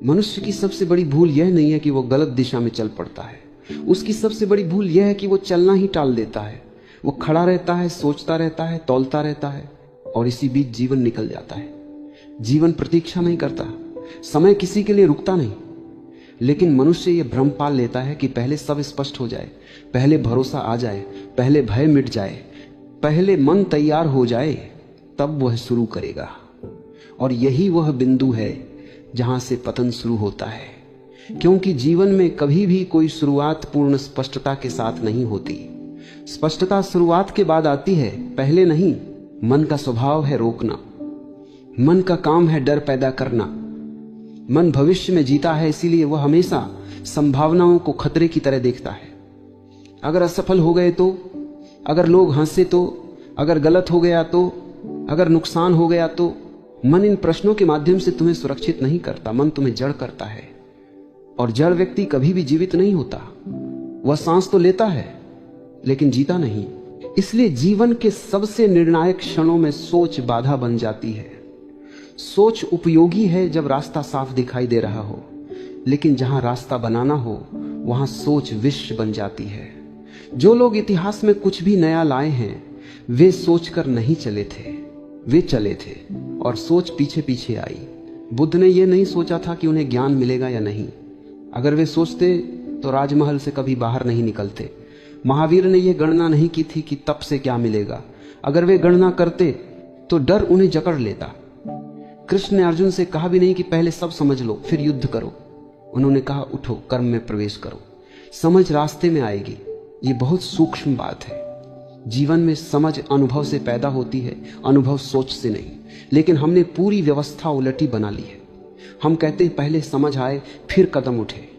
मनुष्य की सबसे बड़ी भूल यह नहीं है कि वो गलत दिशा में चल पड़ता है, उसकी सबसे बड़ी भूल यह है कि वो चलना ही टाल देता है। वो खड़ा रहता है, सोचता रहता है, तौलता रहता है, और इसी बीच जीवन निकल जाता है। जीवन प्रतीक्षा नहीं करता, समय किसी के लिए रुकता नहीं। लेकिन मनुष्य ये भ्रम पाल लेता है कि पहले सब स्पष्ट हो जाए, पहले भरोसा आ जाए, पहले भय मिट जाए, पहले मन तैयार हो जाए, तब वह शुरू करेगा। और यही वह बिंदु है जहां से पतन शुरू होता है, क्योंकि जीवन में कभी भी कोई शुरुआत पूर्ण स्पष्टता के साथ नहीं होती। स्पष्टता शुरुआत के बाद आती है, पहले नहीं। मन का स्वभाव है रोकना, मन का काम है डर पैदा करना। मन भविष्य में जीता है, इसीलिए वह हमेशा संभावनाओं को खतरे की तरह देखता है। अगर असफल हो गए तो, अगर लोग हंसे तो, अगर गलत हो गया तो, अगर नुकसान हो गया तो, मन इन प्रश्नों के माध्यम से तुम्हें सुरक्षित नहीं करता, मन तुम्हें जड़ करता है। और जड़ व्यक्ति कभी भी जीवित नहीं होता। वह सांस तो लेता है लेकिन जीता नहीं। इसलिए जीवन के सबसे निर्णायक क्षणों में सोच बाधा बन जाती है। सोच उपयोगी है जब रास्ता साफ दिखाई दे रहा हो, लेकिन जहां रास्ता बनाना हो वहां सोच विष बन जाती है। जो लोग इतिहास में कुछ भी नया लाए हैं, वे सोचकर नहीं चले थे, वे चले थे और सोच पीछे पीछे आई। बुद्ध ने यह नहीं सोचा था कि उन्हें ज्ञान मिलेगा या नहीं। अगर वे सोचते तो राजमहल से कभी बाहर नहीं निकलते। महावीर ने यह गणना नहीं की थी कि तप से क्या मिलेगा। अगर वे गणना करते तो डर उन्हें जकड़ लेता। कृष्ण ने अर्जुन से कहा भी नहीं कि पहले सब समझ लो फिर युद्ध करो। उन्होंने कहा उठो, कर्म में प्रवेश करो, समझ रास्ते में आएगी। ये बहुत सूक्ष्म बात है। जीवन में समझ अनुभव से पैदा होती है, अनुभव सोच से नहीं। लेकिन हमने पूरी व्यवस्था उलटी बना ली है। हम कहते हैं पहले समझ आए फिर कदम उठे।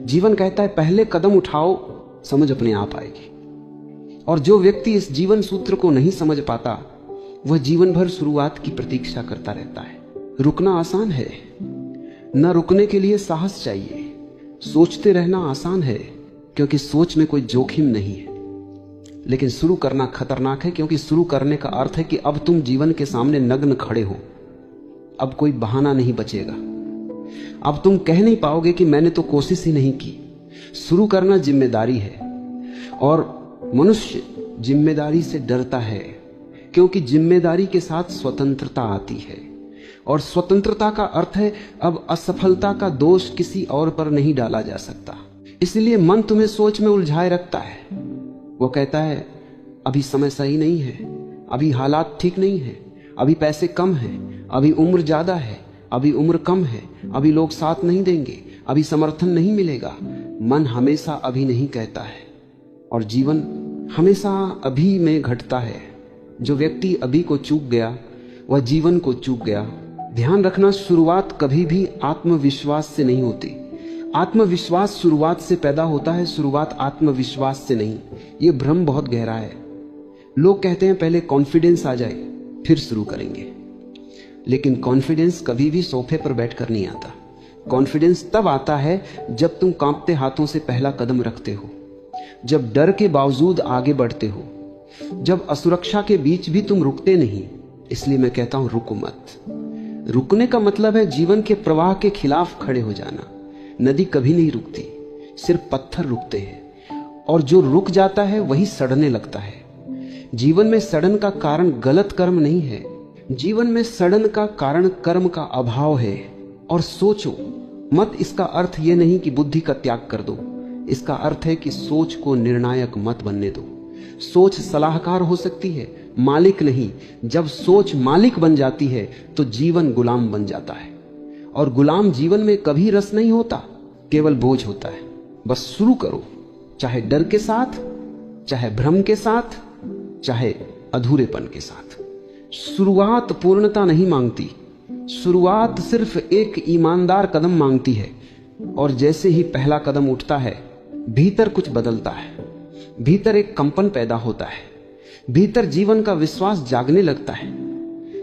जीवन कहता है पहले कदम उठाओ, समझ अपने आप आएगी। और जो व्यक्ति इस जीवन सूत्र को नहीं समझ पाता, वह जीवन भर शुरुआत की प्रतीक्षा करता रहता है। रुकना आसान है, न रुकने के लिए साहस चाहिए। सोचते रहना आसान है क्योंकि सोच में कोई जोखिम नहीं है। लेकिन शुरू करना खतरनाक है, क्योंकि शुरू करने का अर्थ है कि अब तुम जीवन के सामने नग्न खड़े हो। अब कोई बहाना नहीं बचेगा। अब तुम कह नहीं पाओगे कि मैंने तो कोशिश ही नहीं की। शुरू करना जिम्मेदारी है, और मनुष्य जिम्मेदारी से डरता है, क्योंकि जिम्मेदारी के साथ स्वतंत्रता आती है। और स्वतंत्रता का अर्थ है अब असफलता का दोष किसी और पर नहीं डाला जा सकता। इसलिए मन तुम्हें सोच में उलझाए रखता है। वो कहता है अभी समय सही नहीं है, अभी हालात ठीक नहीं है, अभी पैसे कम हैं, अभी उम्र ज्यादा है, अभी उम्र कम है, अभी लोग साथ नहीं देंगे, अभी समर्थन नहीं मिलेगा। मन हमेशा अभी नहीं कहता है, और जीवन हमेशा अभी में घटता है। जो व्यक्ति अभी को चूक गया वह जीवन को चूक गया। ध्यान रखना, शुरुआत कभी भी आत्मविश्वास से नहीं होती। आत्मविश्वास शुरुआत से पैदा होता है, शुरुआत आत्मविश्वास से नहीं। यह भ्रम बहुत गहरा है। लोग कहते हैं पहले कॉन्फिडेंस आ जाए फिर शुरू करेंगे, लेकिन कॉन्फिडेंस कभी भी सोफे पर बैठकर नहीं आता। कॉन्फिडेंस तब आता है जब तुम कांपते हाथों से पहला कदम रखते हो, जब डर के बावजूद आगे बढ़ते हो, जब असुरक्षा के बीच भी तुम रुकते नहीं। इसलिए मैं कहता हूं रुको मत। रुकने का मतलब है जीवन के प्रवाह के खिलाफ खड़े हो जाना। नदी कभी नहीं रुकती, सिर्फ पत्थर रुकते हैं, और जो रुक जाता है वही सड़ने लगता है। जीवन में सड़न का कारण गलत कर्म नहीं है, जीवन में सड़न का कारण कर्म का अभाव है। और सोचो मत, इसका अर्थ यह नहीं कि बुद्धि का त्याग कर दो, इसका अर्थ है कि सोच को निर्णायक मत बनने दो। सोच सलाहकार हो सकती है, मालिक नहीं। जब सोच मालिक बन जाती है तो जीवन गुलाम बन जाता है, और गुलाम जीवन में कभी रस नहीं होता, केवल बोझ होता है। बस शुरू करो, चाहे डर के साथ, चाहे भ्रम के साथ, चाहे अधूरेपन के साथ। शुरुआत पूर्णता नहीं मांगती, शुरुआत सिर्फ एक ईमानदार कदम मांगती है। और जैसे ही पहला कदम उठता है, भीतर कुछ बदलता है, भीतर एक कंपन पैदा होता है, भीतर जीवन का विश्वास जागने लगता है।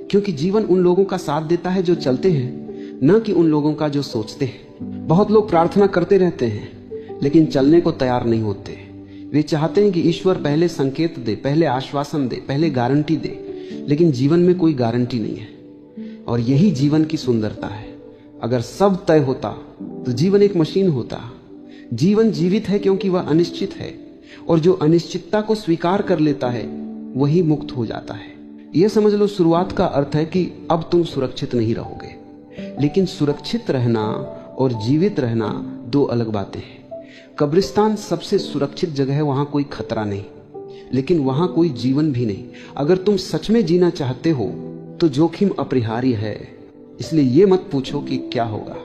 क्योंकि जीवन उन लोगों का साथ देता है जो चलते हैं, न कि उन लोगों का जो सोचते हैं। बहुत लोग प्रार्थना करते रहते हैं लेकिन चलने को तैयार नहीं होते। वे चाहते हैं कि ईश्वर पहले संकेत दे, पहले आश्वासन दे, पहले गारंटी दे, लेकिन जीवन में कोई गारंटी नहीं है। और यही जीवन की सुंदरता है। अगर सब तय होता तो जीवन एक मशीन होता। जीवन जीवित है क्योंकि वह अनिश्चित है, और जो अनिश्चितता को स्वीकार कर लेता है वही मुक्त हो जाता है। यह समझ लो, शुरुआत का अर्थ है कि अब तुम सुरक्षित नहीं रहोगे। लेकिन सुरक्षित रहना और जीवित रहना दो अलग बातें हैं। कब्रिस्तान सबसे सुरक्षित जगह है, वहां कोई खतरा नहीं, लेकिन वहां कोई जीवन भी नहीं। अगर तुम सच में जीना चाहते हो तो जोखिम अपरिहार्य है। इसलिए ये मत पूछो कि क्या होगा,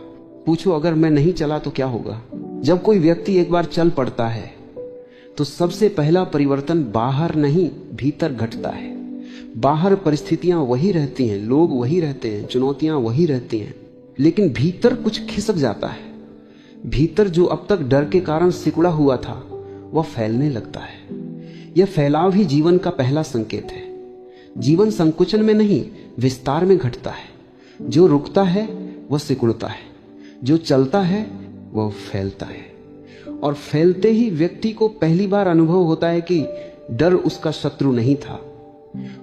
पूछो अगर मैं नहीं चला तो क्या होगा। जब कोई व्यक्ति एक बार चल पड़ता है तो सबसे पहला परिवर्तन बाहर नहीं भीतर घटता है। बाहर परिस्थितियां वही रहती हैं, लोग वही रहते हैं, चुनौतियां वही रहती हैं, लेकिन भीतर कुछ खिसक जाता है। भीतर जो अब तक डर के कारण सिकुड़ा हुआ था वह फैलने लगता है। यह फैलाव ही जीवन का पहला संकेत है। जीवन संकुचन में नहीं, विस्तार में घटता है। जो रुकता है वह सिकुड़ता है, जो चलता है वह फैलता है। और फैलते ही व्यक्ति को पहली बार अनुभव होता है कि डर उसका शत्रु नहीं था,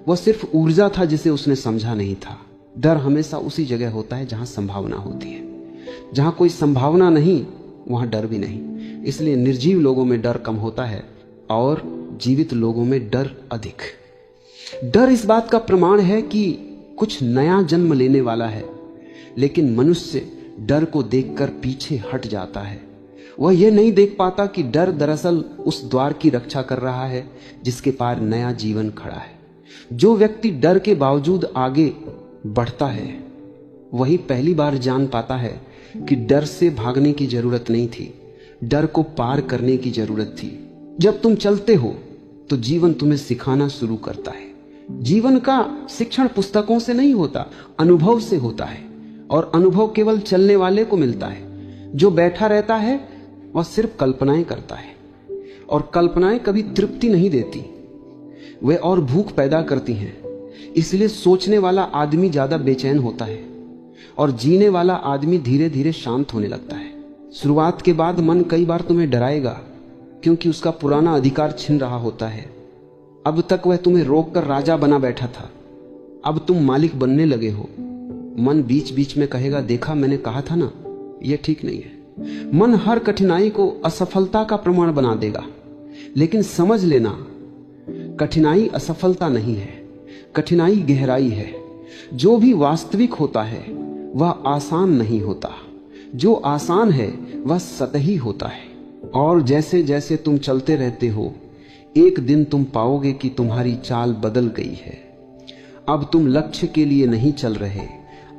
वह सिर्फ ऊर्जा था जिसे उसने समझा नहीं था। डर हमेशा उसी जगह होता है जहां संभावना होती है। जहां कोई संभावना नहीं वहां डर भी नहीं। इसलिए निर्जीव लोगों में डर कम होता है और जीवित लोगों में डर अधिक। डर इस बात का प्रमाण है कि कुछ नया जन्म लेने वाला है, लेकिन मनुष्य डर को देखकर पीछे हट जाता है। वह यह नहीं देख पाता कि डर दरअसल उस द्वार की रक्षा कर रहा है जिसके पार नया जीवन खड़ा है। जो व्यक्ति डर के बावजूद आगे बढ़ता है वही पहली बार जान पाता है कि डर से भागने की जरूरत नहीं थी, डर को पार करने की जरूरत थी। जब तुम चलते हो तो जीवन तुम्हें सिखाना शुरू करता है। जीवन का शिक्षण पुस्तकों से नहीं होता, अनुभव से होता है, और अनुभव केवल चलने वाले को मिलता है। जो बैठा रहता है वह सिर्फ कल्पनाएं करता है, और कल्पनाएं कभी तृप्ति नहीं देती, वे और भूख पैदा करती हैं। इसलिए सोचने वाला आदमी ज्यादा बेचैन होता है और जीने वाला आदमी धीरे धीरे शांत होने लगता है। शुरुआत के बाद मन कई बार तुम्हें डराएगा, क्योंकि उसका पुराना अधिकार छिन रहा होता है। अब तक वह तुम्हें रोककर राजा बना बैठा था, अब तुम मालिक बनने लगे हो। मन बीच बीच में कहेगा, देखा मैंने कहा था ना, यह ठीक नहीं है। मन हर कठिनाई को असफलता का प्रमाण बना देगा, लेकिन समझ लेना, कठिनाई असफलता नहीं है, कठिनाई गहराई है। जो भी वास्तविक होता है वह आसान नहीं होता, जो आसान है वह सतही होता है। और जैसे जैसे तुम चलते रहते हो, एक दिन तुम पाओगे कि तुम्हारी चाल बदल गई है। अब तुम लक्ष्य के लिए नहीं चल रहे,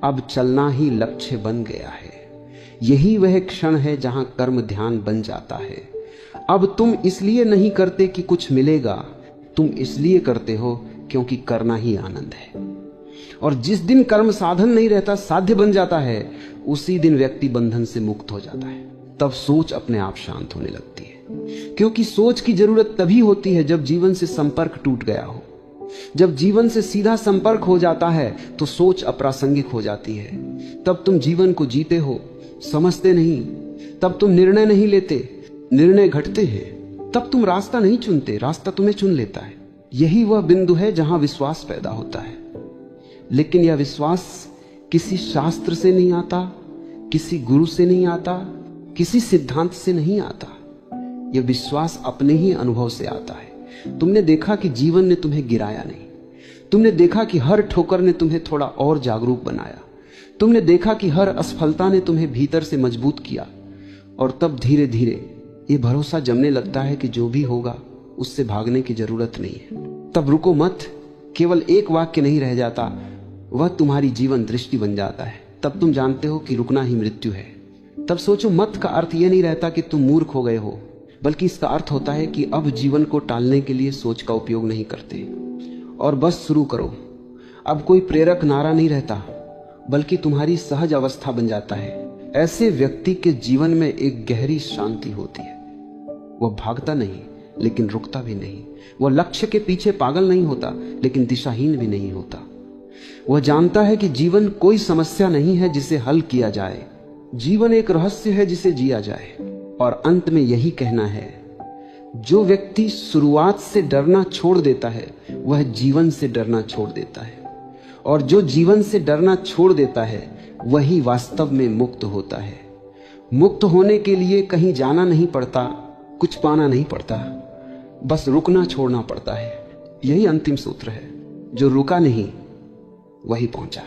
अब चलना ही लक्ष्य बन गया है। यही वह क्षण है जहां कर्म ध्यान बन जाता है। अब तुम इसलिए नहीं करते कि कुछ मिलेगा, तुम इसलिए करते हो क्योंकि करना ही आनंद है। और जिस दिन कर्म साधन नहीं रहता, साध्य बन जाता है, उसी दिन व्यक्ति बंधन से मुक्त हो जाता है। तब सोच अपने आप शांत होने लगती है, क्योंकि सोच की जरूरत तभी होती है जब जीवन से संपर्क टूट गया हो। जब जीवन से सीधा संपर्क हो जाता है तो सोच अप्रासंगिक हो जाती है। तब तुम जीवन को जीते हो, समझते नहीं। तब तुम निर्णय नहीं लेते, निर्णय घटते हैं। तब तुम रास्ता नहीं चुनते, रास्ता तुम्हें चुन लेता है। यही वह बिंदु है जहां विश्वास पैदा होता है। लेकिन यह विश्वास किसी शास्त्र से नहीं आता, किसी गुरु से नहीं आता, किसी सिद्धांत से नहीं आता। यह विश्वास अपने ही अनुभव से आता है। तुमने देखा कि जीवन ने तुम्हें गिराया नहीं, तुमने देखा कि हर ठोकर ने तुम्हें थोड़ा और जागरूक बनाया, तुमने देखा कि हर असफलता ने तुम्हें भीतर से मजबूत किया। और तब धीरे धीरे ये भरोसा जमने लगता है कि जो भी होगा उससे भागने की जरूरत नहीं है। तब रुको मत केवल एक वाक्य नहीं रह जाता, वह तुम्हारी जीवन दृष्टि बन जाता है। तब तुम जानते हो कि रुकना ही मृत्यु है। तब सोचो मत का अर्थ यह नहीं रहता कि तुम मूर्ख हो गए हो, बल्कि इसका अर्थ होता है कि अब जीवन को टालने के लिए सोच का उपयोग नहीं करते और बस शुरू करो। अब कोई प्रेरक नारा नहीं रहता, बल्कि तुम्हारी सहज अवस्था बन जाता है। ऐसे व्यक्ति के जीवन में एक गहरी शांति होती है। वह भागता नहीं लेकिन रुकता भी नहीं। वह लक्ष्य के पीछे पागल नहीं होता लेकिन दिशाहीन भी नहीं होता। वह जानता है कि जीवन कोई समस्या नहीं है जिसे हल किया जाए, जीवन एक रहस्य है जिसे जिया जाए। और अंत में यही कहना है, जो व्यक्ति शुरुआत से डरना छोड़ देता है वह जीवन से डरना छोड़ देता है, और जो जीवन से डरना छोड़ देता है वही वास्तव में मुक्त होता है। मुक्त होने के लिए कहीं जाना नहीं पड़ता, कुछ पाना नहीं पड़ता, बस रुकना छोड़ना पड़ता है। यही अंतिम सूत्र है। जो रुका नहीं वही पहुंचा।